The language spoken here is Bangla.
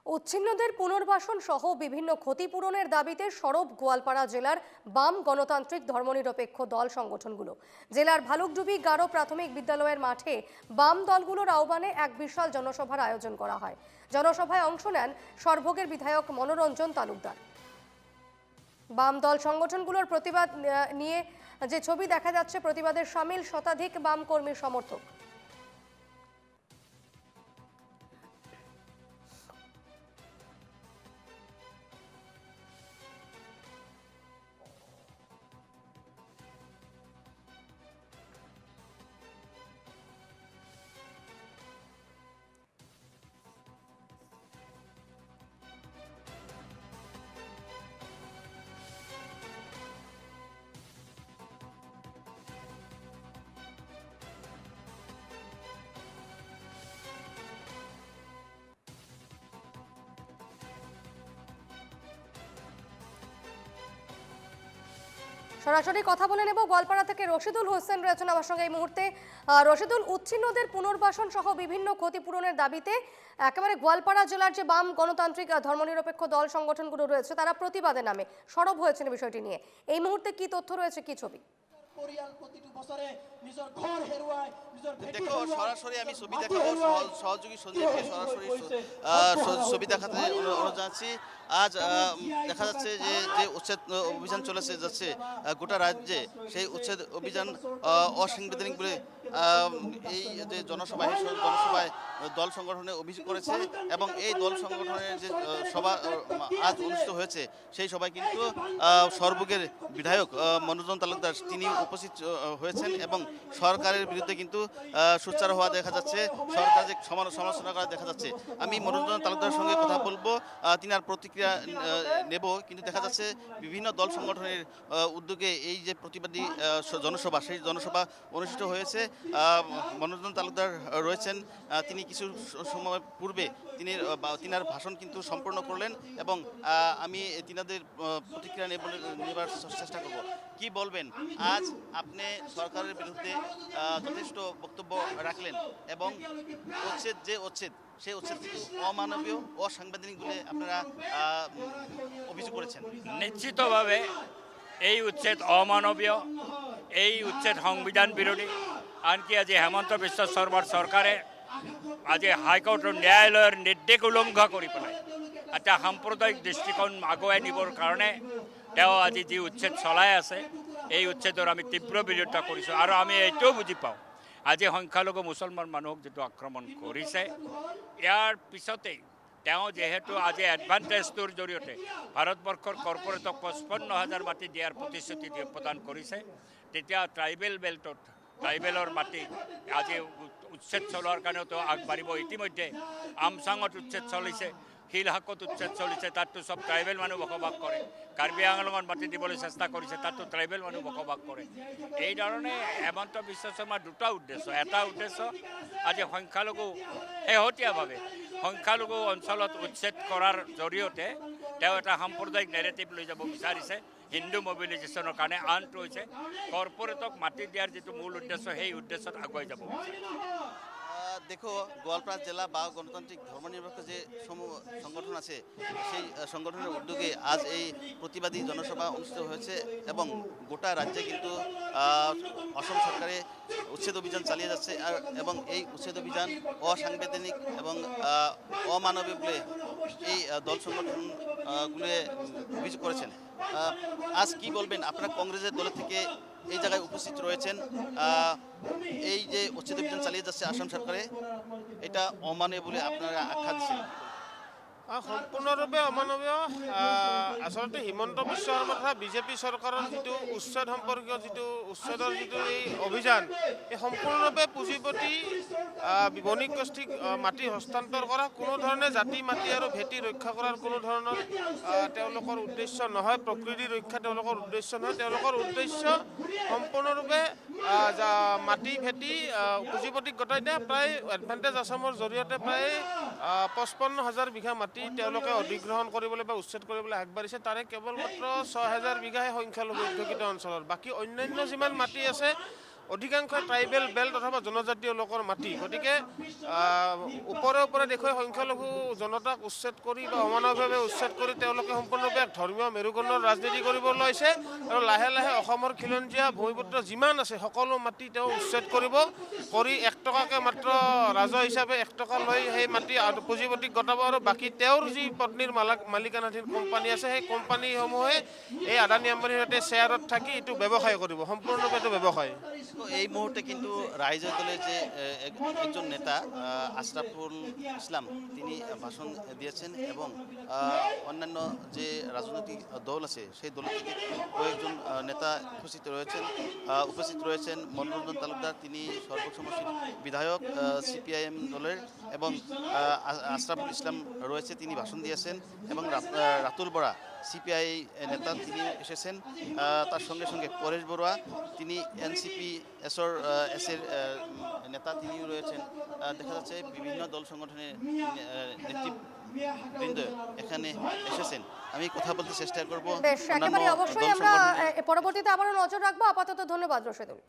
উচ্ছিন্নদের পুনর্বাসন সহ বিভিন্ন ক্ষতিপূরণের দাবিতে সরব গোয়ালপাড়া জেলার বাম গণতান্ত্রিক ধর্মনিরপেক্ষ দল সংগঠনগুলো। জেলার ভালুকডুবি গারো প্রাথমিক বিদ্যালয়ের মাঠে বাম দলগুলোর আহ্বানে এক বিশাল জনসভার আয়োজন করা হয়। জনসভায় অংশ নেন সরভোগের বিধায়ক মনোরঞ্জন তালুকদার। বাম দল সংগঠনগুলোর প্রতিবাদ নিয়ে যে ছবি দেখা যাচ্ছে, প্রতিবাদের সামিল শতাধিক বাম কর্মী সমর্থক। সরাসরি কথা বলে নেব গোয়ালপাড়া থেকে রশিদুল হোসেন রয়েছেন আমার সঙ্গে এই মুহূর্তে। রশিদুল, উচ্ছিন্নদের পুনর্বাসন সহ বিভিন্ন ক্ষতিপূরণের দাবিতে একেবারে গোয়ালপাড়া জেলার যে বাম গণতান্ত্রিক ধর্মনিরপেক্ষ দল সংগঠনগুলো রয়েছে তারা প্রতিবাদে নামে সরব হয়েছেন বিষয়টি নিয়ে। এই মুহূর্তে কি তথ্য রয়েছে, কি ছবি? দেখো, সরাসরি আমি ছবি দেখাবো, সহযোগী সঞ্জীবকে সরাসরি ছবি দেখাতে অনুরোধ জানাচ্ছি। আজ দেখা যাচ্ছে যে উচ্ছেদ অভিযান যাচ্ছে গোটা রাজ্যে, সেই উচ্ছেদ অভিযান অসাংবিধানিক বলে এই যে জনসভায় দল সংগঠনে অভিযোগ করেছে এবং এই দল সংগঠনের যে সভা আজ অনুষ্ঠিত হয়েছে সেই সভায় কিন্তু সরভোগের বিধায়ক মনোরঞ্জন তালুকদার তিনি উপস্থিত হয়েছেন এবং সরকারের বিরুদ্ধে কিন্তু সোচ্চার হওয়া দেখা যাচ্ছে, সরকার যে সমালোচনা করা দেখা যাচ্ছে। আমি মনোরঞ্জন তালুকদারের সঙ্গে কথা বলবো, তিনি আর প্রতিক্রিয়া নেব, কিন্তু দেখা যাচ্ছে বিভিন্ন দল সংগঠনের উদ্যোগে এই যে প্রতিবাদী জনসভা, সেই জনসভা অনুষ্ঠিত হয়েছে। মনোরঞ্জন তালুকদার রয়েছেন, তিনি কিছু সময় পূর্বে তিনার ভাষণ কিন্তু সম্পূর্ণ করলেন এবং আমি তিনাদের প্রতিক্রিয়া নেবার চেষ্টা করব। কি বলবেন, আজ আপনি সরকারের বিরুদ্ধে যথেষ্ট বক্তব্য রাখলেন এবং সেই উচ্ছেদ কিন্তু অমানবীয়, অসাংবিধানিক বলে আপনারা অভিযোগ করেছেন। নিশ্চিতভাবে এই উচ্ছেদ অমানবীয়, এই উচ্ছেদ সংবিধান বিৰোধী। আনকি আজি হেমন্ত বিশ্ব শৰ্মাৰ চৰকাৰে আজি হাইকোৰ্টৰ ন্যায়ালয়ৰ নিৰ্দেশ উলংঘা কৰি পেলাই এটা সাম্প্ৰদায়িক দৃষ্টিকোণ আগুৱাই নিবৰ কাৰণে তেওঁ আজি যি উচ্ছেদ চলাই আছে, এই উচ্ছেদৰ আমি তীব্ৰ বিৰোধিতা কৰিছোঁ। আৰু আমি এইটোও বুজি পাওঁ, আজি সংখ্যালঘু মুছলমান মানুহক যিটো আক্ৰমণ কৰিছে, ইয়াৰ পিছতেই তেওঁ যেহেতু আজি এডভান্টেজটোৰ জৰিয়তে ভাৰতবৰ্ষৰ কৰ্পৰেটক 55,000 মাটি দিয়াৰ প্ৰতিশ্ৰুতি প্ৰদান কৰিছে, তেতিয়া ট্ৰাইবেল বেল্টত ট্ৰাইবেলৰ মাটি আজি উচ্ছেদ চলোৱাৰ কাৰণেতো আগবাঢ়িব। ইতিমধ্যে আমচাঙত উচ্ছেদ চলিছে, শিলহাকত উচ্ছেদ চলিছে, তাততো চব ট্ৰাইবেল মানুহ বসবাস কৰে। কাৰ্বি আংলঙত মাটি দিবলৈ চেষ্টা কৰিছে, তাততো ট্ৰাইবেল মানুহ বসবাস কৰে। এইধৰণে হেমন্ত বিশ্ব শৰ্মাৰ দুটা উদ্দেশ্য। এটা উদ্দেশ্য আজি শেহতীয়াভাৱে সংখ্যালঘু অঞ্চলত উচ্ছেদ কৰাৰ জৰিয়তে তেওঁ এটা সাম্প্ৰদায়িক নেৰেটিভ লৈ যাব বিচাৰিছে হিন্দু মবিলাইজেশ্যনৰ কাৰণে। আনটো হৈছে কৰ্পৰেটক মাটি দিয়াৰ যিটো মূল উদ্দেশ্য, সেই উদ্দেশ্যত আগুৱাই যাব বিচাৰিছে। দেখো, গোয়ালপাড়া জেলা বা গণতান্ত্রিক ধর্মনিরপেক্ষ যে সংগঠন আছে, সেই সংগঠনের উদ্যোগে আজ এই প্রতিবাদী জনসভা অনুষ্ঠিত হয়েছে এবং গোটা রাজ্যে কিন্তু অসম সরকারে উচ্ছেদ অভিযান চালিয়ে যাচ্ছে এবং এই উচ্ছেদ অভিযান অসাংবিধানিক এবং অমানবিক বলে এই দল সংগঠনগুলো অভিযোগ করেছেন। আজ কি বলবেন, আপনারা কংগ্রেসের দলের থেকে এই জায়গায় উপস্থিত রয়েছেন, এই যে উচ্ছেদ অভিযান চালিয়ে যাচ্ছে আসাম সরকারে, এটা অমানবীয় বলে আপনারা আখ্যা দিচ্ছেন? সম্পূৰ্ণৰূপে অমানৱীয়। আচলতে হিমন্ত বিশ্ব শৰ্মা তথা বিজেপি চৰকাৰৰ যিটো উচ্ছেদ সম্পৰ্কীয় উচ্ছেদৰ যিটো এই অভিযান, এই সম্পূৰ্ণৰূপে পুঁজিপতি বণিক গোষ্ঠীক মাটি হস্তান্তৰ কৰা, কোনো ধৰণে জাতি মাটি আৰু ভেটি ৰক্ষা কৰাৰ কোনো ধৰণৰ তেওঁলোকৰ উদ্দেশ্য নহয়। প্ৰকৃতি ৰক্ষা তেওঁলোকৰ উদ্দেশ্য নহয়। তেওঁলোকৰ উদ্দেশ্য সম্পূৰ্ণৰূপে মাটি ভেটি পুঁজিপতিক গতাই দিয়া। প্ৰায় এডভান্টেজ আছামৰ জৰিয়তে প্ৰায় 55,000 বিঘা মাটি তেওঁলোকে অধিগ্ৰহণ কৰিবলৈ বা উচ্ছেদ কৰিবলৈ আগবাঢ়িছে। তাৰে কেৱল মাত্ৰ 6,000 বিঘাহে সংখ্যালঘু অধ্যুষিত অঞ্চলৰ। বাকী অন্যান্য যিমান মাটি আছে অধিকাংশই ট্ৰাইবেল বেল্ট অথবা জনজাতীয় লোকৰ মাটি। গতিকে ওপৰে ওপৰে দেখুৱাই সংখ্যালঘু জনতাক উচ্ছেদ কৰি বা অমানৱিকভাৱে উচ্ছেদ কৰি তেওঁলোকে সম্পূৰ্ণৰূপে এক ধৰ্মীয় মেৰুকৰণৰ ৰাজনীতি কৰিব লৈছে আৰু লাহে লাহে অসমৰ খিলঞ্জীয়া ভূমিপুত্ৰ যিমান আছে সকলো মাটি তেওঁ উচ্ছেদ কৰিব কৰি 1 টকাকৈ মাত্ৰ ৰাজহ হিচাপে 1 টকা লৈ সেই মাটি পুঁজিপতিক গতাব আৰু বাকী তেওঁৰ যি পত্নীৰ মালিকানাধীন কোম্পানী আছে সেই কোম্পানীসমূহে এই আদানী আম্বানীৰ সৈতে শ্বেয়াৰত থাকি এইটো ব্যৱসায় কৰিব, সম্পূৰ্ণৰূপে এইটো ব্যৱসায়। তো এই মুহূর্তে কিন্তু রাইজের দলের যে একজন নেতা আশরাফুল ইসলাম তিনি ভাষণ দিয়েছেন এবং অন্যান্য যে রাজনৈতিক দল আছে সেই দল থেকে কয়েকজন নেতা উপস্থিত রয়েছেন মনোরঞ্জন তালুকদার, তিনি সর্বসমষ্টির বিধায়ক সিপিআইএম দলের, এবং আশরাফুল ইসলাম রয়েছে, তিনি ভাষণ দিয়েছেন, এবং রাতুল বরা সিপিআই নেতা তিনি এসেছেন। তার সঙ্গে সঙ্গে পরেশ বড়ুয়া তিনি এনসিপি এসের নেতা তিনিও রয়েছেন। দেখা যাচ্ছে বিভিন্ন দল সংগঠনের নেতৃবৃন্দ এখানে এসেছেন। আমি কথা বলতে চেষ্টা করব। বেশ, একেবারে অবশ্যই আমরা পরবর্তীতে আবারও নজর রাখবো। আপাতত ধন্যবাদ রশেদুল।